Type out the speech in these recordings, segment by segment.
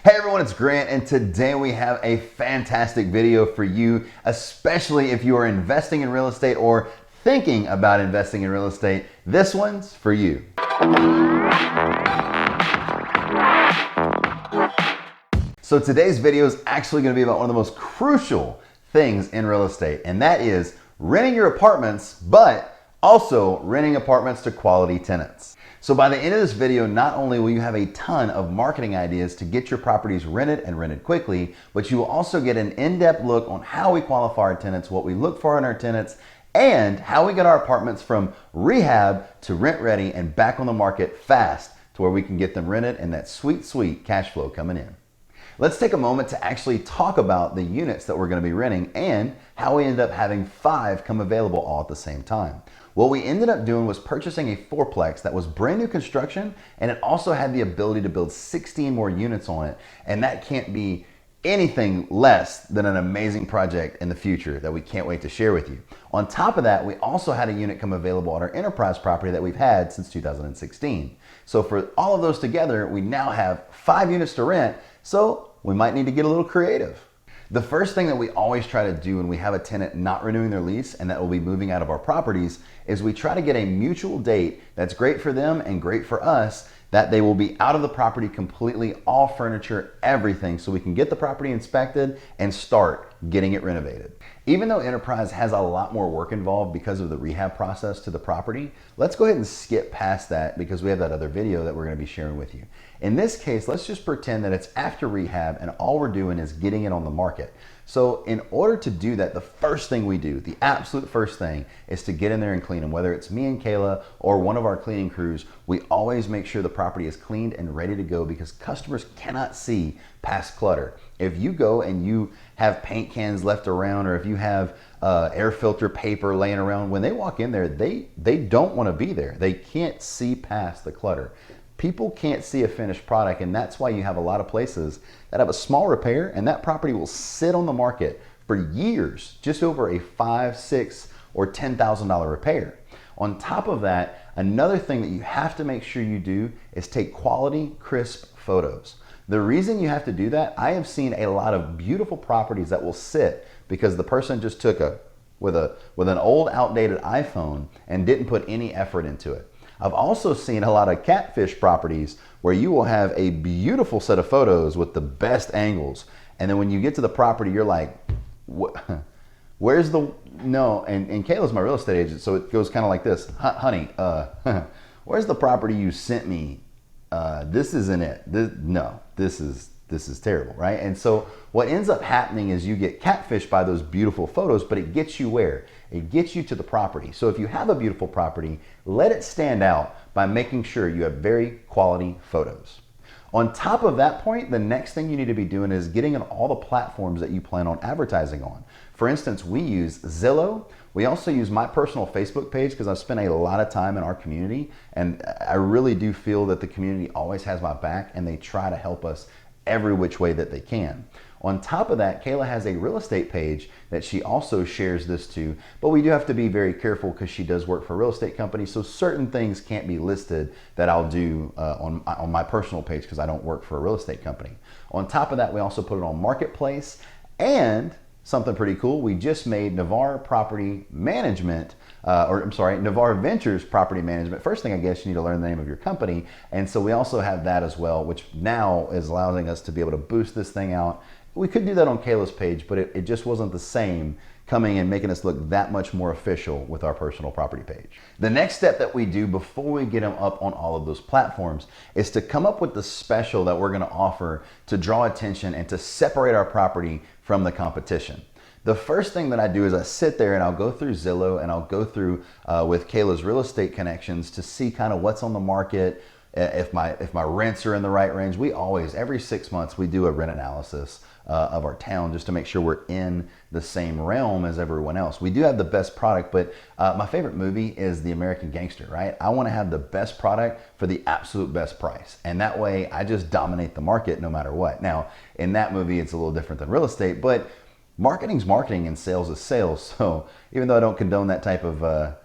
Hey everyone, it's Grant, and today we have a fantastic video for you, especially if you are investing in real estate or thinking about investing in real estate. This one's for you. So today's video is actually going to be about one of the most crucial things in real estate, and that is renting your apartments, but also renting apartments to quality tenants. So by the end of this video, not only will you have a ton of marketing ideas to get your properties rented and rented quickly, but you will also get an in-depth look on how we qualify our tenants, what we look for in our tenants, and how we get our apartments from rehab to rent ready and back on the market fast to where we can get them rented and that sweet, sweet cash flow coming in. Let's take a moment to actually talk about the units that we're going to be renting and how we ended up having 5 come available all at the same time. What we ended up doing was purchasing a fourplex that was brand new construction, and it also had the ability to build 16 more units on it, and that can't be anything less than an amazing project in the future that we can't wait to share with you. On top of that, we also had a unit come available on our enterprise property that we've had since 2016. So for all of those together, we now have 5 units to rent, so we might need to get a little creative. The first thing that we always try to do when we have a tenant not renewing their lease and that will be moving out of our properties is we try to get a mutual date that's great for them and great for us, that they will be out of the property completely, all furniture, everything, so we can get the property inspected and start getting it renovated. Even though Enterprise has a lot more work involved because of the rehab process to the property, let's go ahead and skip past that because we have that other video that we're going to be sharing with you. In this case, let's just pretend that it's after rehab and all we're doing is getting it on the market. So in order to do that, the first thing we do, the absolute first thing, is to get in there and clean them. Whether it's me and Kayla or one of our cleaning crews, we always make sure the property is cleaned and ready to go because customers cannot see past clutter. If you go and you have paint cans left around, or if you have air filter paper laying around, when they walk in there, they don't want to be there. They can't see past the clutter. People can't see a finished product, and that's why you have a lot of places that have a small repair and that property will sit on the market for years, just over a $5,000, $6,000, or $10,000 repair. On top of that, another thing that you have to make sure you do is take quality, crisp photos. The reason you have to do that, I have seen a lot of beautiful properties that will sit because the person just took with an old outdated iPhone and didn't put any effort into it. I've also seen a lot of catfish properties where you will have a beautiful set of photos with the best angles, and then when you get to the property, you're like, where's the, no, and Kayla's my real estate agent, so it goes kind of like this, honey, where's the property you sent me? This isn't it. This is terrible, right? And so what ends up happening is you get catfished by those beautiful photos, but it gets you where? It gets you to the property. So if you have a beautiful property, let it stand out by making sure you have very quality photos. On top of that point, the next thing you need to be doing is getting on all the platforms that you plan on advertising on. For instance, we use Zillow. We also use my personal Facebook page because I've spent a lot of time in our community, and I really do feel that the community always has my back and they try to help us every which way that they can. On top of that, Kayla has a real estate page that she also shares this to, but we do have to be very careful because she does work for a real estate company, so certain things can't be listed that I'll do on my personal page because I don't work for a real estate company. On top of that, we also put it on Marketplace, and something pretty cool, we just made Navarre Property Management, Navarre Ventures Property Management. First thing, I guess, you need to learn the name of your company. And so we also have that as well, which now is allowing us to be able to boost this thing out. We could do that on Kayla's page, but it just wasn't the same coming and making us look that much more official with our personal property page. The next step that we do before we get them up on all of those platforms is to come up with the special that we're going to offer to draw attention and to separate our property from the competition. The first thing that I do is I sit there and I'll go through Zillow and I'll go through with Kayla's real estate connections to see kind of what's on the market, if my rents are in the right range. We always, every 6 months, we do a rent analysis of our town just to make sure we're in the same realm as everyone else. We do have the best product, but my favorite movie is The American Gangster, right? I want to have the best product for the absolute best price. And that way I just dominate the market no matter what. Now, in that movie, it's a little different than real estate, but marketing's marketing and sales is sales. So even though I don't condone that type of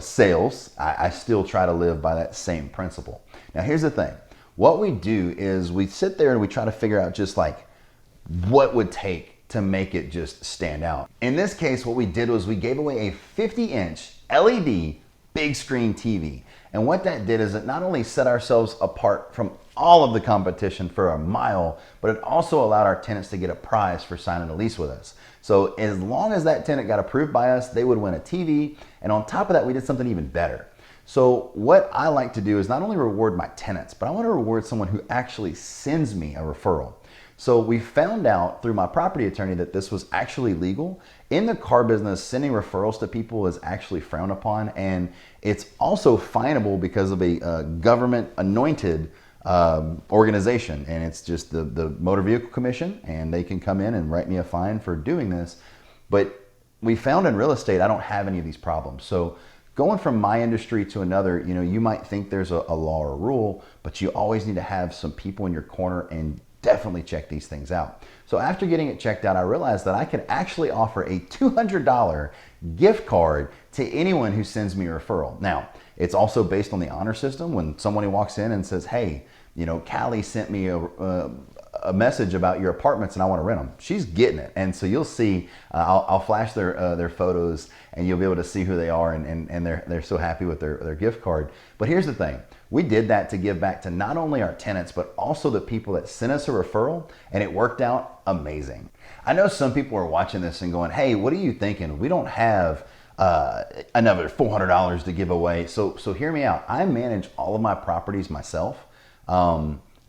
sales, I still try to live by that same principle. Now here's the thing. what we do is we sit there and we try to figure out just like what would take to make it just stand out. In this case, what we did was we gave away a 50-inch LED big screen TV. And what that did is it not only set ourselves apart from all of the competition for a mile, but it also allowed our tenants to get a prize for signing a lease with us. So as long as that tenant got approved by us, they would win a TV. And on top of that, we did something even better. So what I like to do is not only reward my tenants, but I want to reward someone who actually sends me a referral. So we found out through my property attorney that this was actually legal. In the car business, sending referrals to people is actually frowned upon, and it's also finable because of a government anointed organization, and it's just the Motor Vehicle Commission, and they can come in and write me a fine for doing this. But we found in real estate, I don't have any of these problems. So going from my industry to another, you might think there's a law or rule, but you always need to have some people in your corner and definitely check these things out. So after getting it checked out, I realized that I could actually offer a $200 gift card to anyone who sends me a referral. Now, it's also based on the honor system. When someone walks in and says, hey, Callie sent me a message about your apartments and I want to rent them, she's getting it. And so you'll see, I'll flash their photos and you'll be able to see who they are, and they're so happy with their gift card. But here's the thing. We did that to give back to not only our tenants, but also the people that sent us a referral, and it worked out amazing. I know some people are watching this and going, hey, what are you thinking? We don't have another $400 to give away. So hear me out. I manage all of my properties myself.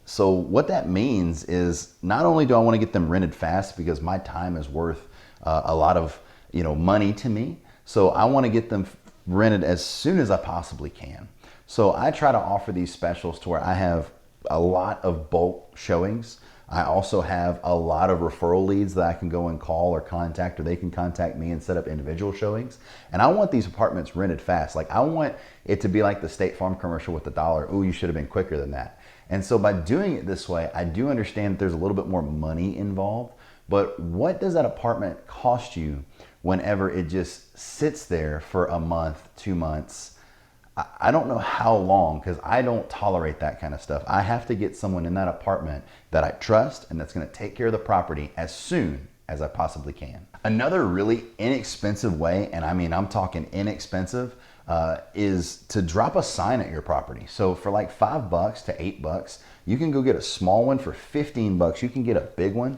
So what that means is not only do I want to get them rented fast because my time is worth a lot of money to me. So I want to get them rented as soon as I possibly can. So I try to offer these specials to where I have a lot of bulk showings. I also have a lot of referral leads that I can go and call or contact, or they can contact me and set up individual showings. And I want these apartments rented fast. Like I want it to be like the State Farm commercial with the dollar. Ooh, you should have been quicker than that. And so by doing it this way, I do understand that there's a little bit more money involved, but what does that apartment cost you whenever it just sits there for a month, 2 months? I don't know how long, because I don't tolerate that kind of stuff. I have to get someone in that apartment that I trust and that's going to take care of the property as soon as I possibly can. Another really inexpensive way, and I mean I'm talking inexpensive, is to drop a sign at your property. So for like $5 to $8, you can go get a small one. For $15, you can get a big one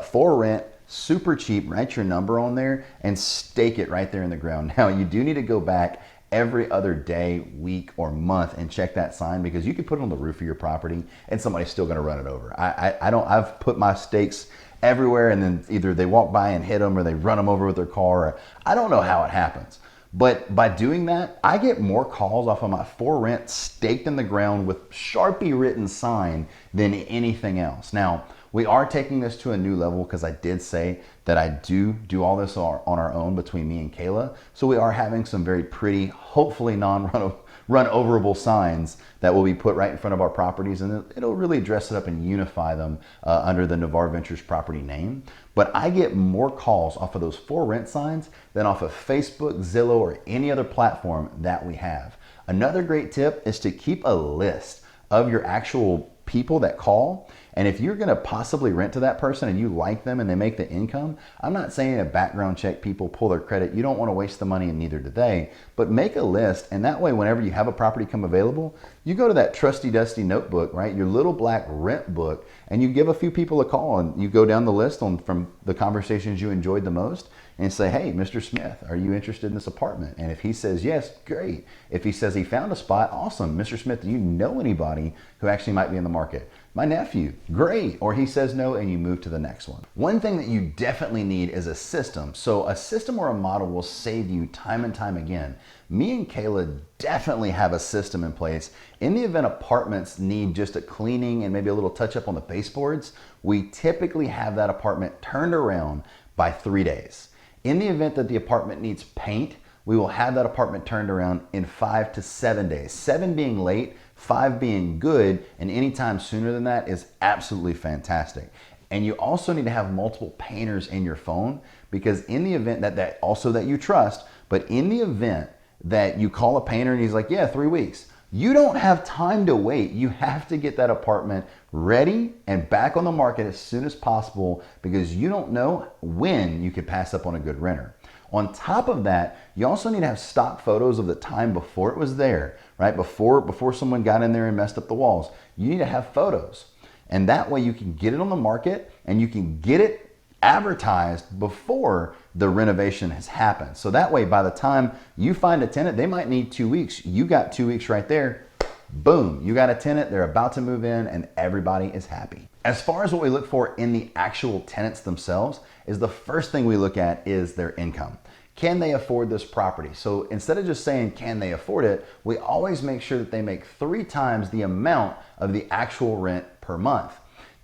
for rent. Super cheap. Write your number on there and stake it right there in the ground. Now you do need to go back every other day, week, or month and check that sign, because you could put it on the roof of your property and somebody's still going to run it over. I've put my stakes everywhere, and then either they walk by and hit them or they run them over with their car. Or I don't know how it happens. But by doing that, I get more calls off of my for rent staked in the ground with Sharpie written sign than anything else. Now, we are taking this to a new level, because I did say that I do all this on our own between me and Kayla. So we are having some very pretty, hopefully non-run overable signs that will be put right in front of our properties, and it'll really dress it up and unify them under the Navarre Ventures property name. But I get more calls off of those for rent signs than off of Facebook, Zillow, or any other platform that we have. Another great tip is to keep a list of your actual people that call. And if you're going to possibly rent to that person and you like them and they make the income, I'm not saying a background check people, pull their credit. You don't want to waste the money, and neither do they. But make a list, and that way whenever you have a property come available, you go to that trusty dusty notebook, right, your little black rent book, and you give a few people a call, and you go down the list from the conversations you enjoyed the most and say, hey, Mr. Smith, are you interested in this apartment? And if he says yes, great. If he says he found a spot, awesome. Mr. Smith, do you know anybody who actually might be in the market? My nephew, great. Or he says no, and you move to the next one. One thing that you definitely need is a system. So a system or a model will save you time and time again. Me and Kayla definitely have a system in place. In the event apartments need just a cleaning and maybe a little touch up on the baseboards, we typically have that apartment turned around by 3 days. In the event that the apartment needs paint, we will have that apartment turned around in 5 to 7 days. 7 being late, 5 being good, and anytime sooner than that is absolutely fantastic. And you also need to have multiple painters in your phone, because in the event that you trust, but in the event that you call a painter and he's like, yeah, 3 weeks, You don't have time to wait. You have to get that apartment ready and back on the market as soon as possible because you don't know when you could pass up on a good renter. On top of that, you also need to have stock photos of the time before it was there, right? Before someone got in there and messed up the walls. You need to have photos. And that way you can get it on the market and you can get it advertised before the renovation has happened. So that way, by the time you find a tenant, they might need 2 weeks. You got 2 weeks right there. Boom, you got a tenant, they're about to move in and everybody is happy. As far as what we look for in the actual tenants themselves is the first thing we look at is their income. Can they afford this property? So instead of just saying, can they afford it? We always make sure that they make 3 times the amount of the actual rent per month.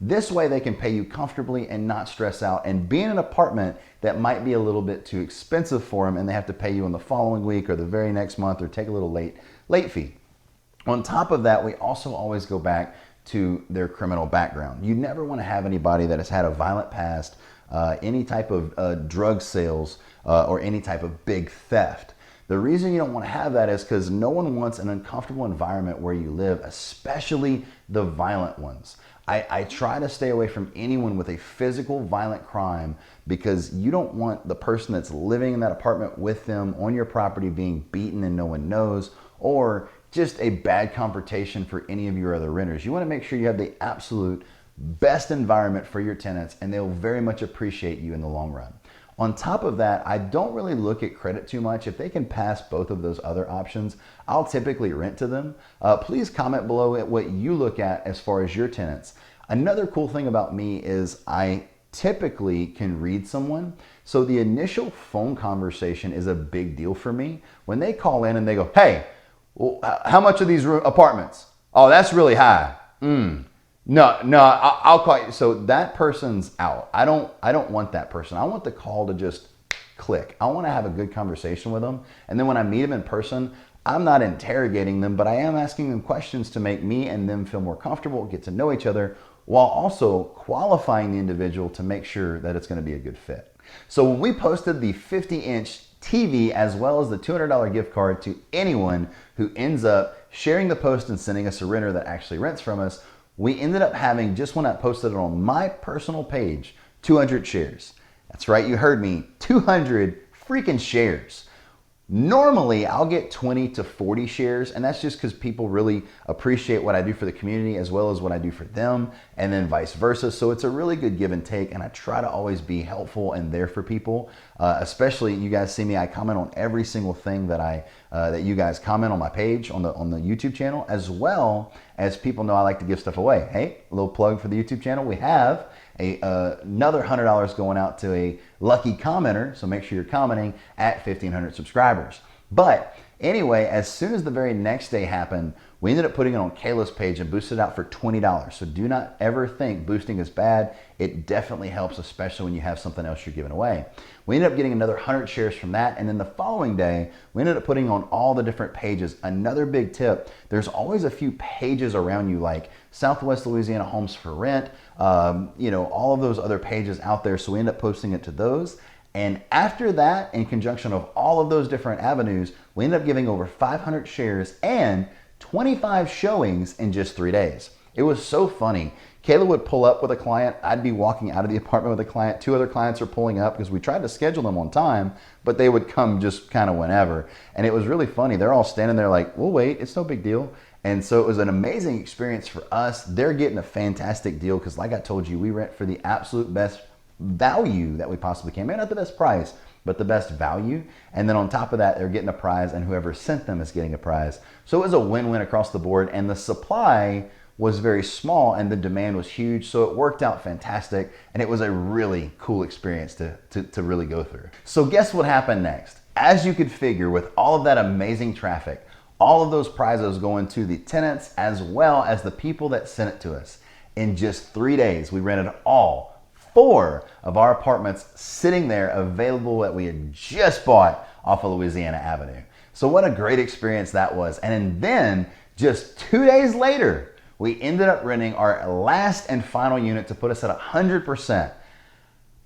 This way they can pay you comfortably and not stress out and be in an apartment that might be a little bit too expensive for them and they have to pay you in the following week or the very next month or take a little late fee. On top of that, we also always go back to their criminal background. You never want to have anybody that has had a violent past, any type of drug sales, or any type of big theft. The reason you don't want to have that is because no one wants an uncomfortable environment where you live, especially the violent ones. I try to stay away from anyone with a physical violent crime because you don't want the person that's living in that apartment with them on your property being beaten and no one knows, or just a bad confrontation for any of your other renters. You want to make sure you have the absolute best environment for your tenants and they'll very much appreciate you in the long run. On top of that, I don't really look at credit too much. If they can pass both of those other options, I'll typically rent to them. Please comment below at what you look at as far as your tenants. Another cool thing about me is I typically can read someone. So the initial phone conversation is a big deal for me. When they call in and they go, hey, well, how much are these apartments? Oh, that's really high. No, I'll call you. So that person's out. I don't want that person. I want the call to just click. I want to have a good conversation with them. And then when I meet them in person, I'm not interrogating them, but I am asking them questions to make me and them feel more comfortable, get to know each other, while also qualifying the individual to make sure that it's going to be a good fit. So when we posted the 50-inch TV as well as the $200 gift card to anyone who ends up sharing the post and sending us a renter that actually rents from us, we ended up having, just when I posted it on my personal page, 200 shares. That's right, you heard me, 200 freaking shares. Normally, I'll get 20 to 40 shares, and that's just because people really appreciate what I do for the community as well as what I do for them, and then vice versa. So it's a really good give and take, and I try to always be helpful and there for people. Especially, you guys see me, I comment on every single thing that that you guys comment on my page on the YouTube channel, as well as people know I like to give stuff away. Hey, a little plug for the YouTube channel. We have another $100 going out to a lucky commenter, so make sure you're commenting at 1,500 subscribers. But anyway, as soon as the very next day happened, we ended up putting it on Kayla's page and boosted it out for $20. So do not ever think boosting is bad. It definitely helps, especially when you have something else you're giving away. We ended up getting another 100 shares from that, and then the following day, we ended up putting on all the different pages. Another big tip, there's always a few pages around you, like Southwest Louisiana Homes for Rent, all of those other pages out there, so we end up posting it to those. And after that, in conjunction of all of those different avenues, we ended up giving over 500 shares and 25 showings in just 3 days. It was so funny. Kayla would pull up with a client. I'd be walking out of the apartment with a client. 2 other clients are pulling up because we tried to schedule them on time, but they would come just kind of whenever. And it was really funny. They're all standing there like, we'll wait. It's no big deal. And so it was an amazing experience for us. They're getting a fantastic deal because, like I told you, we rent for the absolute best value that we possibly can. Maybe not the best price, but the best value. And then on top of that, they're getting a prize, and whoever sent them is getting a prize. So it was a win-win across the board, and the supply was very small and the demand was huge. So it worked out fantastic, and it was a really cool experience to really go through. So guess what happened next? As you could figure, with all of that amazing traffic, all of those prizes going to the tenants as well as the people that sent it to us. In just 3 days, we rented all 4 of our apartments sitting there available that we had just bought off of Louisiana Avenue. So what a great experience that was. And then just 2 days later, we ended up renting our last and final unit to put us at 100%.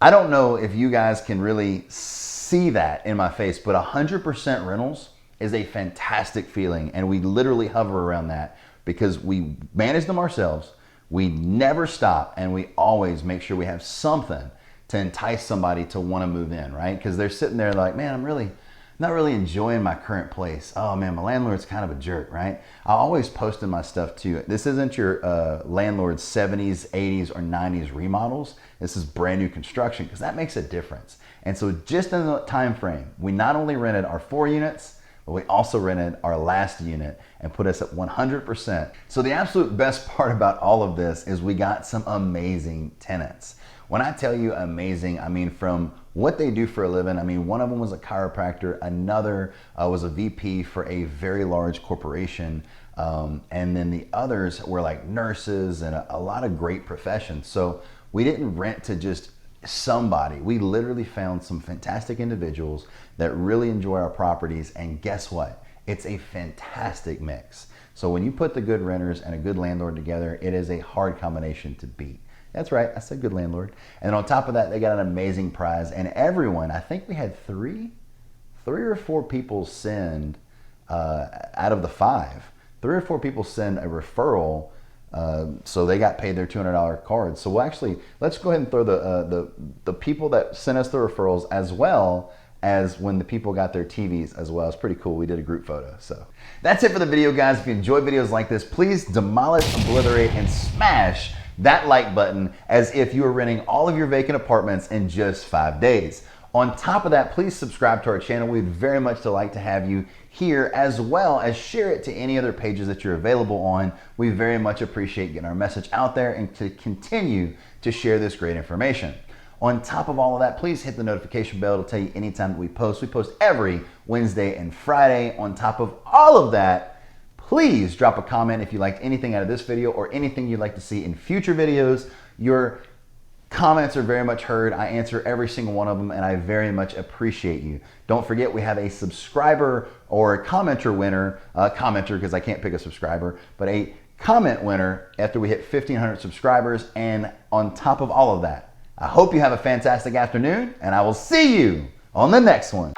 I don't know if you guys can really see that in my face, but 100% rentals is a fantastic feeling, and we literally hover around that because we manage them ourselves. We never stop, and we always make sure we have something to entice somebody to want to move in, right? Because they're sitting there like, man, I'm not really enjoying my current place. Oh man, my landlord's kind of a jerk, right? I always post in my stuff too. This isn't your landlord's 70s, 80s, or 90s remodels. This is brand new construction, because that makes a difference. And so just in the time frame, we not only rented our 4 units, but we also rented our last unit and put us at 100%. So the absolute best part about all of this is we got some amazing tenants. When I tell you amazing, I mean from what they do for a living. I mean, one of them was a chiropractor, another was a VP for a very large corporation, and then the others were like nurses and a lot of great professions. So we didn't rent to just somebody. We literally found some fantastic individuals that really enjoy our properties, and guess what? It's a fantastic mix. So when you put the good renters and a good landlord together, it is a hard combination to beat. That's right, I said good landlord. And on top of that, they got an amazing prize. And everyone, I think we had three or four people send, out of the 5, 3 or 4 people send a referral, so they got paid their $200 card. So we'll actually, let's go ahead and throw the people that sent us the referrals, as well as when the people got their TVs as well. It's pretty cool. We did a group photo. So that's it for the video, guys. If you enjoy videos like this, please demolish, obliterate, and smash that like button as if you were renting all of your vacant apartments in just 5 days. On top of that, please subscribe to our channel. We'd very much like to have you here, as well as share it to any other pages that you're available on. We very much appreciate getting our message out there and to continue to share this great information. On top of all of that, please hit the notification bell to tell you anytime that we post. We post every Wednesday and Friday. On top of all of that, please drop a comment if you liked anything out of this video or anything you'd like to see in future videos. Your comments are very much heard. I answer every single one of them, and I very much appreciate you. Don't forget, we have a subscriber or a commenter winner, commenter because I can't pick a subscriber, but a comment winner after we hit 1,500 subscribers. And on top of all of that, I hope you have a fantastic afternoon, and I will see you on the next one.